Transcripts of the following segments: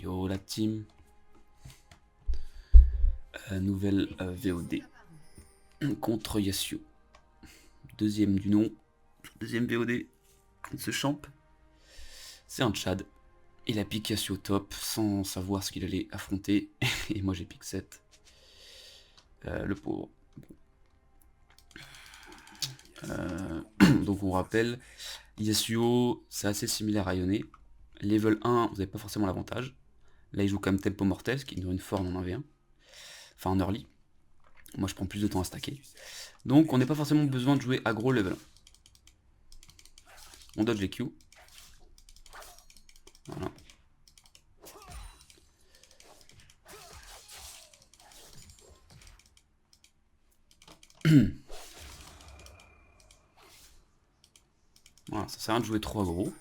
Yo la team. Nouvelle VOD contre Yasuo. Deuxième du nom. Deuxième VOD contre ce champ. C'est un Tchad. Il a piqué Yasuo top sans savoir ce qu'il allait affronter. Et moi j'ai pick 7. Le pauvre. Donc on rappelle, Yasuo c'est assez similaire à Yone. Level 1, vous n'avez pas forcément l'avantage. Là il joue quand même tempo mortel, ce qui est une forme en 1v1. Enfin en early. Moi je prends plus de temps à stacker. Donc on n'a pas forcément besoin de jouer aggro level 1. On dodge les Q. Voilà. Voilà, ça sert à rien de jouer trop aggro.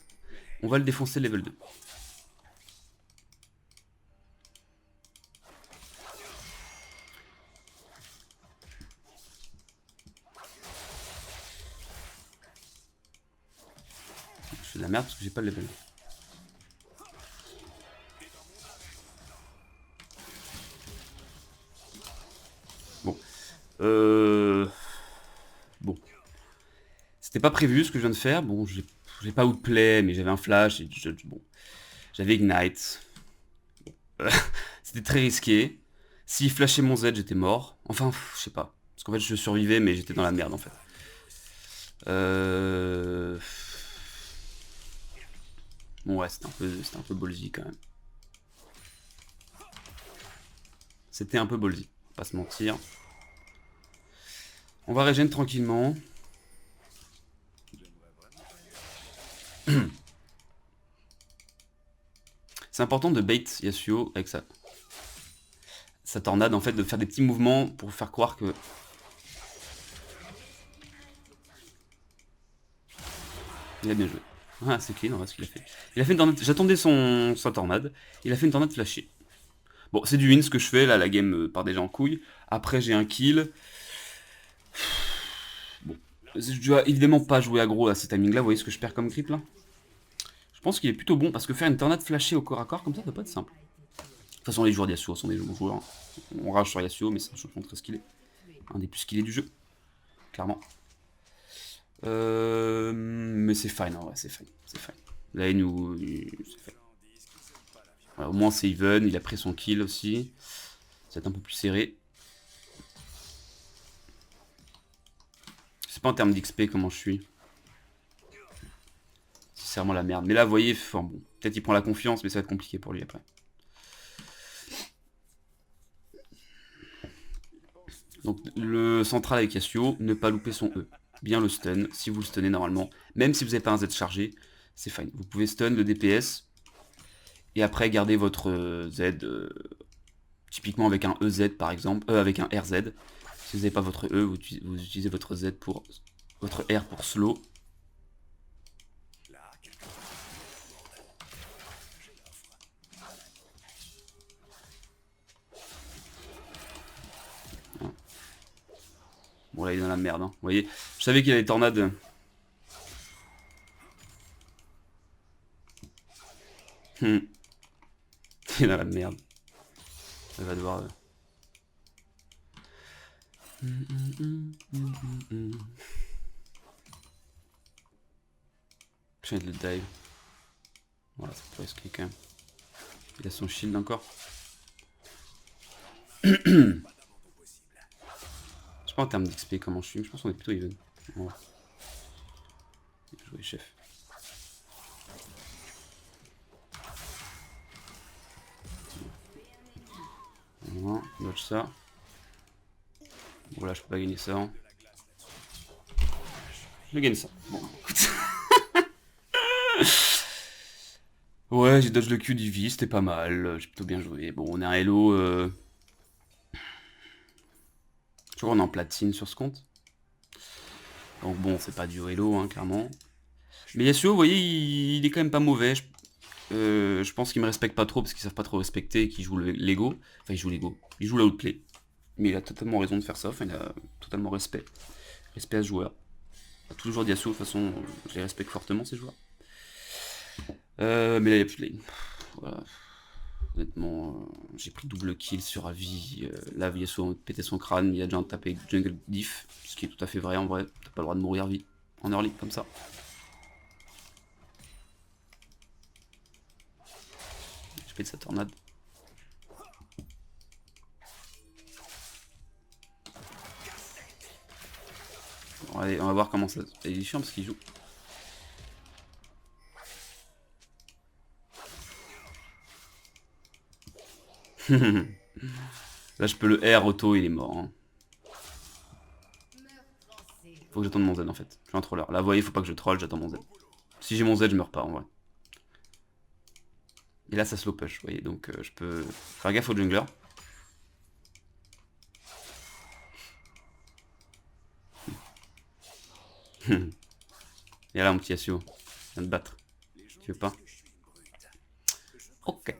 On va le défoncer level 2. Je fais de la merde parce que j'ai pas le level 2. Bon. Bon. C'était pas prévu ce que je viens de faire. Bon, j'ai pas outplay, mais j'avais un flash. Et bon. J'avais ignite. Bon. C'était très risqué. S'il flashait mon Z, j'étais mort. Enfin, je sais pas. Parce qu'en fait, je survivais, mais j'étais dans la merde en fait. Bon, ouais, c'était un peu ballsy quand même. C'était un peu ballsy, pas se mentir. On va régénérer tranquillement. C'est important de bait Yasuo avec sa tornade, en fait, de faire des petits mouvements pour faire croire que... Il a bien joué. Ah, c'est clean, on voit ce qu'il a fait. Il a fait une tornade... J'attendais sa tornade. Il a fait une tornade flashée. Bon, c'est du win ce que je fais, là, la game part déjà en couille. Après, j'ai un kill. Bon. Je dois évidemment pas jouer aggro à ce timing-là. Vous voyez ce que je perds comme creep, là? Je pense qu'il est plutôt bon, parce que faire une tornade flashée au corps à corps, comme ça peut pas être simple. De toute façon, les joueurs d'Yasuo sont des bons joueurs. On rage sur Yasuo, mais c'est un champion très skillé. Un des plus skillés du jeu. Clairement. Mais c'est fine, en vrai, c'est fine. Là, c'est fine. Voilà, au moins, c'est even. Il a pris son kill aussi. C'est un peu plus serré. Je sais pas en termes d'XP comment je suis. C'est vraiment la merde. Mais là, vous voyez, enfin, bon, peut-être il prend la confiance, mais ça va être compliqué pour lui après. Donc, le central avec Yasuo, ne pas louper son E. Bien le stun, si vous le stunnez normalement. Même si vous n'avez pas un Z chargé, c'est fine. Vous pouvez stun le DPS. Et après, garder votre Z, typiquement avec un EZ par exemple, avec un RZ. Si vous n'avez pas votre E, vous utilisez votre Z pour... votre R pour slow. Bon là il est dans la merde, hein. Vous voyez, je savais qu'il y avait des tornades. Il est dans la merde. Elle va devoir... Je vais le dive. Voilà, c'est pas risqué quand même. Il a son shield encore. Je sais pas en termes d'XP comment je suis, je pense qu'on est plutôt even. Ouais. Bien joué, chef. Voilà, on dodge ça. Bon là je peux pas gagner ça. Hein. Je gagne ça. Bon, écoute. Ouais, j'ai dodge le Q d'Ivy, c'était pas mal. J'ai plutôt bien joué. Bon, on est un Hello. Tu vois, on est en platine sur ce compte. Donc bon, c'est pas du Hello, hein, clairement. Mais Yasuo, vous voyez, il est quand même pas mauvais. Je pense qu'il me respecte pas trop parce qu'ils savent pas trop respecter, qu'ils jouent l'ego. Enfin, ils jouent l'ego. Ils jouent l'outplay. Mais il a totalement raison de faire ça. Enfin, il a totalement respect. Respect à ce joueur. À tous les joueurs d'Yasuo, de toute façon, je les respecte fortement, ces joueurs. Mais là, il n'y a plus de lane. Voilà. Honnêtement, j'ai pris double kill sur Avi. Là, Yasuo a pété son crâne, il a déjà tapé jungle diff, ce qui est tout à fait vrai en vrai. T'as pas le droit de mourir vite en early comme ça. Je pète sa tornade. Bon, allez, on va voir comment ça. Il est chiant parce qu'il joue. Là, je peux le R auto, il est mort. Hein. Faut que j'attende mon Z en fait. Je suis un troller. Là, vous voyez, faut pas que je troll, j'attends mon Z. Si j'ai mon Z, je meurs pas en vrai. Et là, ça slow push, vous voyez, donc je peux faire gaffe au jungler. Et là, mon petit Yasuo, vient de battre. Tu veux pas? Ok.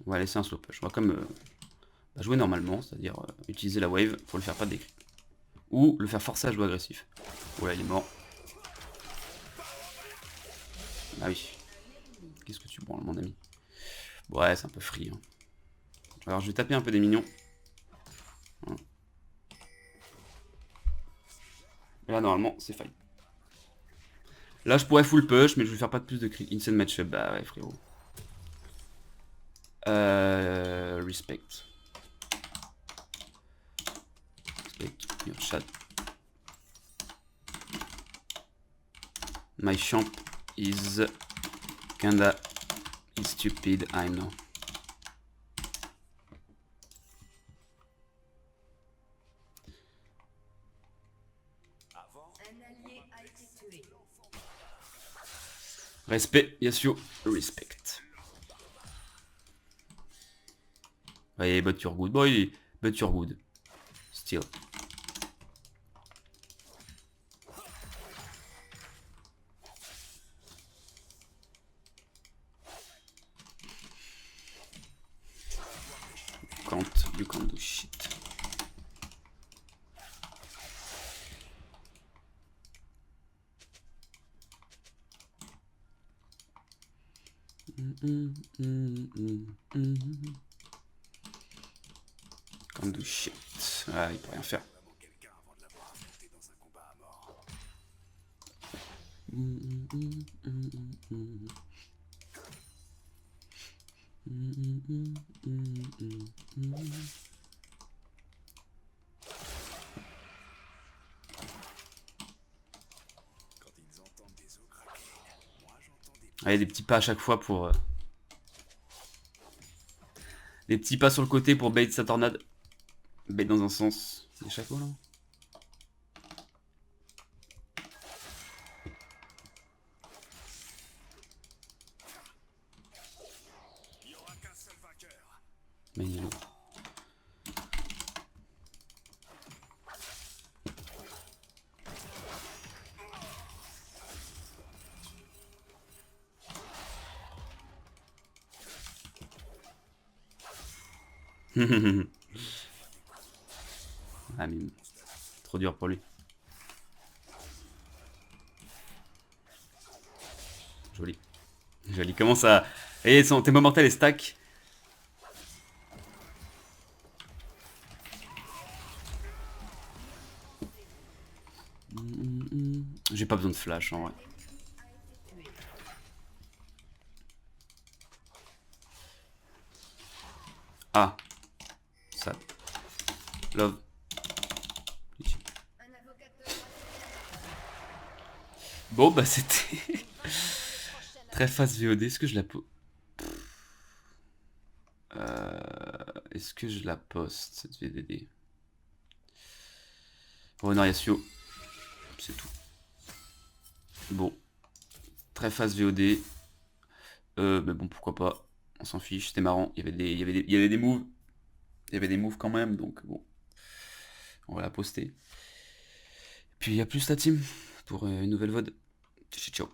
On va laisser un slow push. On va comme jouer normalement, c'est-à-dire utiliser la wave pour le faire pas décrit. Ou le faire forcer à jouer agressif. Voilà, il est mort. Ah oui. Qu'est-ce que tu branles, mon ami? Ouais, c'est un peu free. Hein. Alors, je vais taper un peu des minions. Voilà. Et là, normalement, c'est fine. Là, je pourrais full push, mais je vais faire pas de plus de crit. Insane matchup, bah ouais, frérot. Respect. Respect your chat. My champ is kinda stupid, I know. Respect, Yasuo, respect. Ouais, but you're good, boy, but you're good. Still. You can't do shit. Can't do shit. Ah, il peut rien faire. Allez, des petits pas à chaque fois pour... Des petits pas sur le côté pour bait sa tornade. Bait dans un sens. C'est chapeau là. Mais il est lourd. Ah mais trop dur pour lui. Joli. Joli. Comment ça... Et tes moments mortels et stack. J'ai pas besoin de flash en vrai. Ah. Ça. Love. Bon bah c'était... Très fast VOD. Est-ce que je la pose... Est-ce que je la poste cette VDD? Renard Yasuo. C'est tout. Bon. Très fast VOD. Mais bon, pourquoi pas. On s'en fiche, c'était marrant. Il y avait des moves. Il y avait des moves quand même, donc bon. On va la poster. Puis il y a plus la team pour une nouvelle VOD. Ciao.